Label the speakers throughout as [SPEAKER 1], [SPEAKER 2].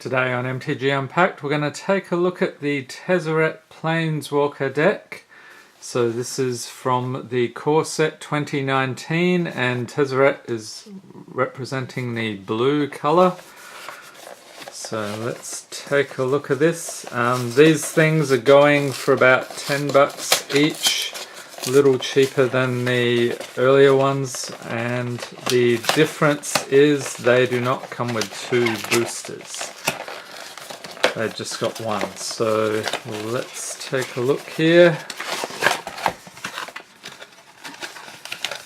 [SPEAKER 1] Today on MTG Unpacked we're going to take a look at the Tezzeret Planeswalker deck. So this is from the core set 2019 and Tezzeret is representing the blue colour. So let's take a look at this. These things are going for about $10 each, a little cheaper than the earlier ones, and the difference is they do not come with two boosters. They just got one. So let's take a look here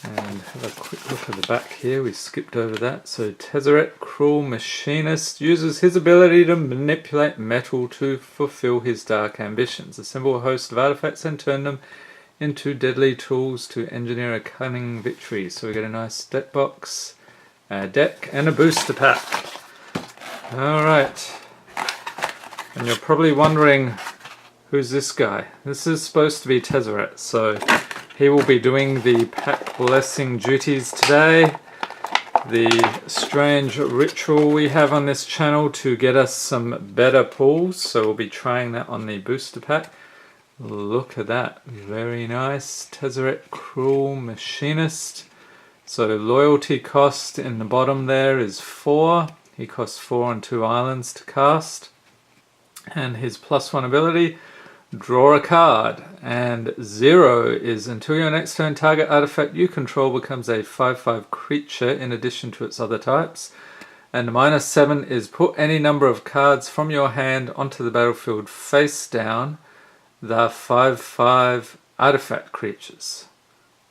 [SPEAKER 1] and have a quick look at the back here. We skipped over that. So Tezzeret, Cruel Machinist, uses his ability to manipulate metal to fulfill his dark ambitions. Assemble a host of artifacts and turn them into deadly tools to engineer a cunning victory. So we get a nice deck box, a deck, and a booster pack. Alright. And you're probably wondering, who's this guy? This is supposed to be Tezzeret, so he will be doing the pack blessing duties today. The strange ritual we have on this channel to get us some better pulls, so we'll be trying that on the booster pack. Look at that, very nice. Tezzeret, Cruel Machinist. So loyalty cost in the bottom there is 4. He costs 4 on 2 islands to cast. And his +1 ability, draw a card. And 0 is until your next turn target artifact you control becomes a 5/5 creature in addition to its other types. And -7 is put any number of cards from your hand onto the battlefield face down. The 5/5 artifact creatures.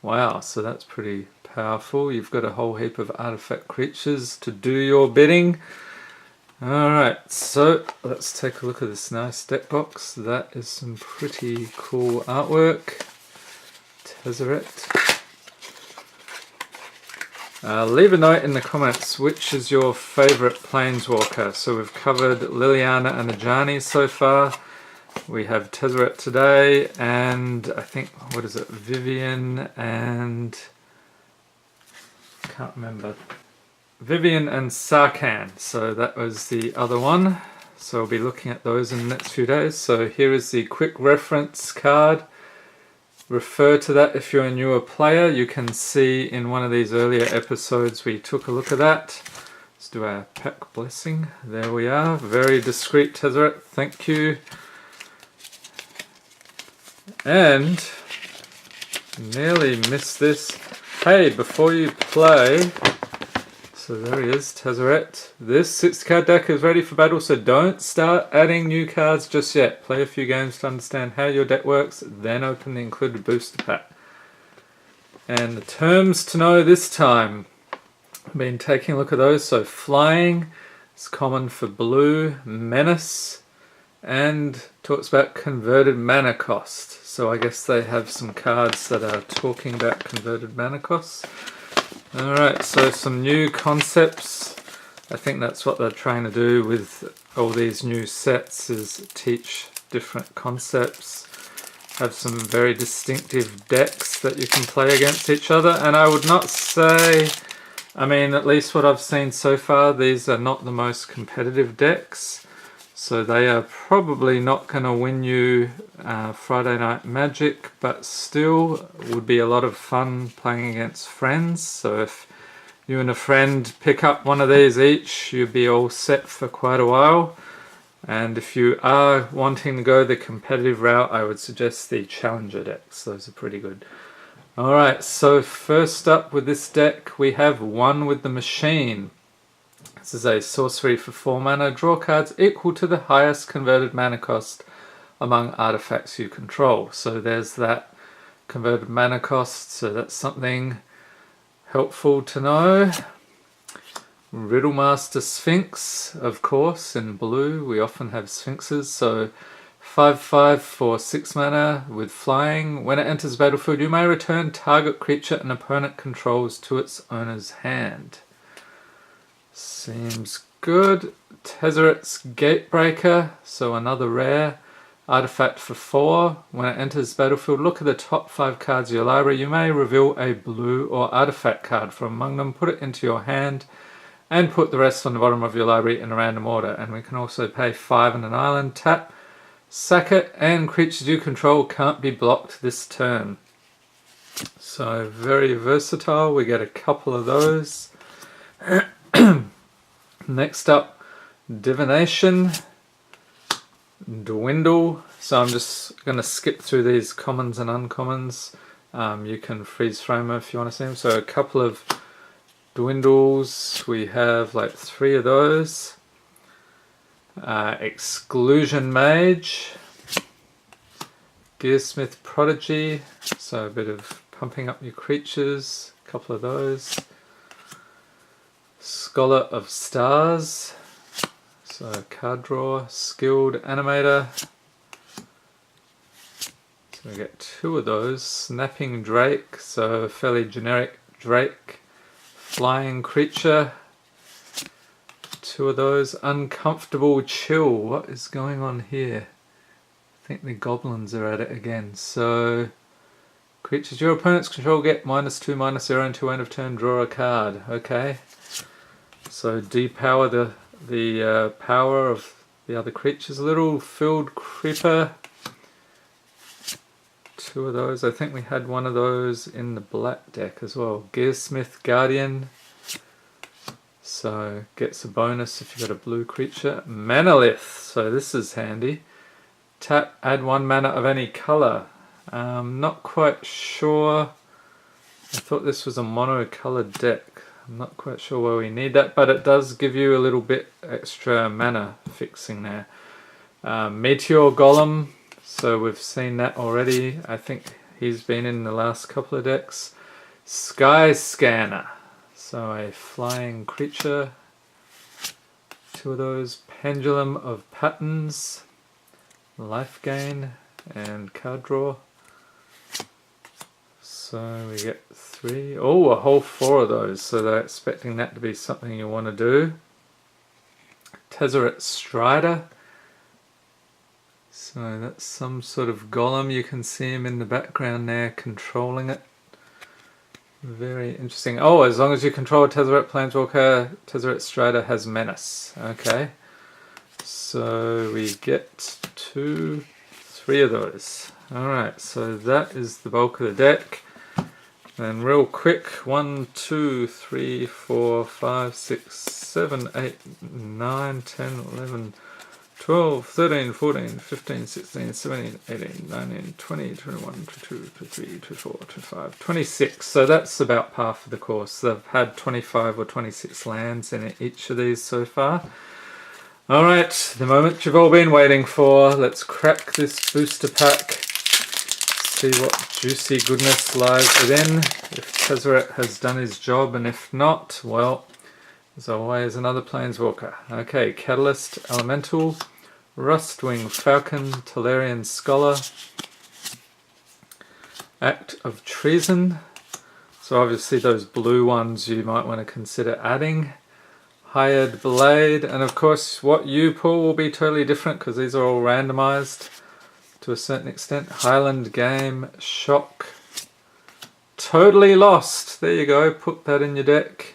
[SPEAKER 1] Wow, so that's pretty powerful. You've got a whole heap of artifact creatures to do your bidding. Alright, so let's take a look at this nice deck box. That is some pretty cool artwork. Tezzeret. Leave a note in the comments which is your favourite Planeswalker. So we've covered Liliana and Ajani so far. We have Tezzeret today, and I think, what is it, Vivian and... can't remember. Vivian and Sarkhan, so that was the other one. So we'll be looking at those in the next few days. So here is the quick reference card. Refer to that if you're a newer player. You can see in one of these earlier episodes we took a look at that. Let's do our pack blessing. There we are. Very discreet Tezzeret, thank you. And nearly missed this. Hey, before you play, so there he is, Tezzeret. This 6-card deck is ready for battle, so don't start adding new cards just yet. Play a few games to understand how your deck works, then open the included booster pack. And the terms to know this time. I've been taking a look at those. So flying is common for blue, menace, and talks about converted mana cost. So I guess they have some cards that are talking about converted mana costs. Alright, so some new concepts. I think that's what they're trying to do with all these new sets, is teach different concepts. Have some very distinctive decks that you can play against each other. And I would not say, I mean, at least what I've seen so far, these are not the most competitive decks. So they are probably not going to win you Friday Night Magic, but still would be a lot of fun playing against friends. So if you and a friend pick up one of these each, you'll be all set for quite a while. And if you are wanting to go the competitive route, I would suggest the Challenger decks. Those are pretty good. Alright, so first up with this deck, we have One with the Machine. This is a sorcery for 4 mana. Draw cards equal to the highest converted mana cost among artifacts you control. So there's that converted mana cost, so that's something helpful to know. Riddlemaster Sphinx, of course, in blue. We often have Sphinxes. So 5/5 for 6 mana with flying. When it enters the battlefield, you may return target creature an opponent controls to its owner's hand. Seems good. Tezzeret's Gatebreaker, so another rare artifact for 4. When it enters the battlefield, look at the top 5 cards of your library. You may reveal a blue or artifact card from among them, put it into your hand, and put the rest on the bottom of your library in a random order. And we can also pay 5 and an island, tap, sack it, and creatures you control can't be blocked this turn. So very versatile. We get a couple of those. Next up, Divination, Dwindle. So I'm just going to skip through these commons and uncommons. You can freeze frame them if you want to see them. So a couple of Dwindles. We have like 3 of those. Exclusion Mage, Gearsmith Prodigy, so a bit of pumping up your creatures, a couple of those. Scholar of Stars, so card draw. Skilled Animator, so we get 2 of those. Snapping Drake, so a fairly generic Drake, flying creature. 2 of those. Uncomfortable Chill, what is going on here? I think the goblins are at it again. So creatures your opponents control get -2/-0 until end of turn, draw a card. Okay. So depower the power of the other creatures. A little Field Creeper. 2 of those. I think we had one of those in the black deck as well. Gearsmith Guardian. So gets a bonus if you've got a blue creature. Manalith. So this is handy. Tap, add 1 mana of any colour. Not quite sure. I thought this was a mono-coloured deck. I'm not quite sure why we need that, but it does give you a little bit extra mana fixing there. Meteor Golem. So we've seen that already. I think he's been in the last couple of decks. Sky Scanner. So a flying creature. 2 of those. Pendulum of Patterns. Life gain and card draw. So we get 3. Oh, a whole 4 of those. So they're expecting that to be something you want to do. Tezzeret Strider. So that's some sort of golem. You can see him in the background there controlling it. Very interesting. Oh, as long as you control a Tezzeret Planeswalker, Tezzeret Strider has Menace. Okay. So we get 2, 3 of those. Alright, so that is the bulk of the deck. And real quick, 1, 2, 3, 4, 5, 6, 7, 8, 9, 10, 11, 12, 13, 14, 15, 16, 17, 18, 19, 20, 21, 22, 23, 24, 25, 26. So that's about par for the course. They've had 25 or 26 lands in each of these so far. Alright, the moment you've all been waiting for. Let's crack this booster pack. See what juicy goodness lies within. If Tezzeret has done his job, and if not, well, there's always another Planeswalker. Okay, Catalyst, Elemental, Rustwing Falcon, Tolarian Scholar, Act of Treason. So obviously those blue ones you might want to consider adding. Hired Blade, and of course what you pull will be totally different because these are all randomized to a certain extent. Highland Game, Shock, Totally Lost. There you go, put that in your deck.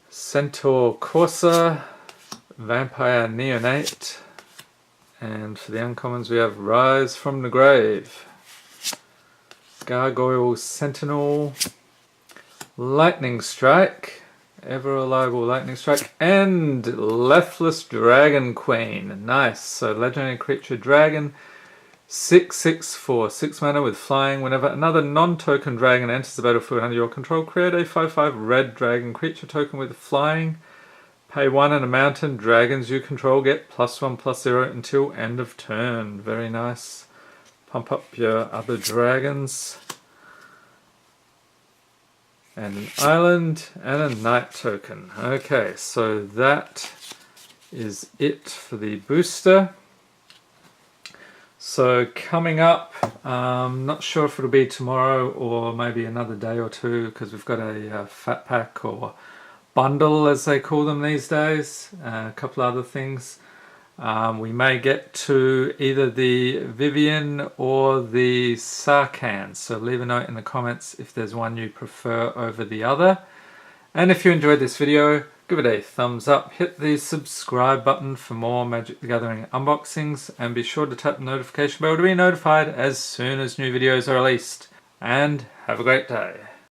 [SPEAKER 1] Centaur Corsair, Vampire Neonate, and for the uncommons we have Rise from the Grave, Gargoyle Sentinel, Lightning Strike, ever reliable Lightning Strike, and Lethless Dragon Queen. Nice. So legendary creature dragon, 6/6 for 6 mana with flying. Whenever another non-token dragon enters the battlefield under your control, create a 5/5 red dragon creature token with flying. Pay 1 and a mountain. Dragons you control get +1/+0 until end of turn. Very nice. Pump up your other dragons. And an island and a night token. Okay, so that is it for the booster. So coming up, not sure if it'll be tomorrow or maybe another day or two, because we've got a fat pack or bundle as they call them these days, a couple other things. We may get to either the Vivian or the Sarkhan, so leave a note in the comments if there's one you prefer over the other. And if you enjoyed this video, give it a thumbs up, hit the subscribe button for more Magic the Gathering unboxings, and be sure to tap the notification bell to be notified as soon as new videos are released. And have a great day.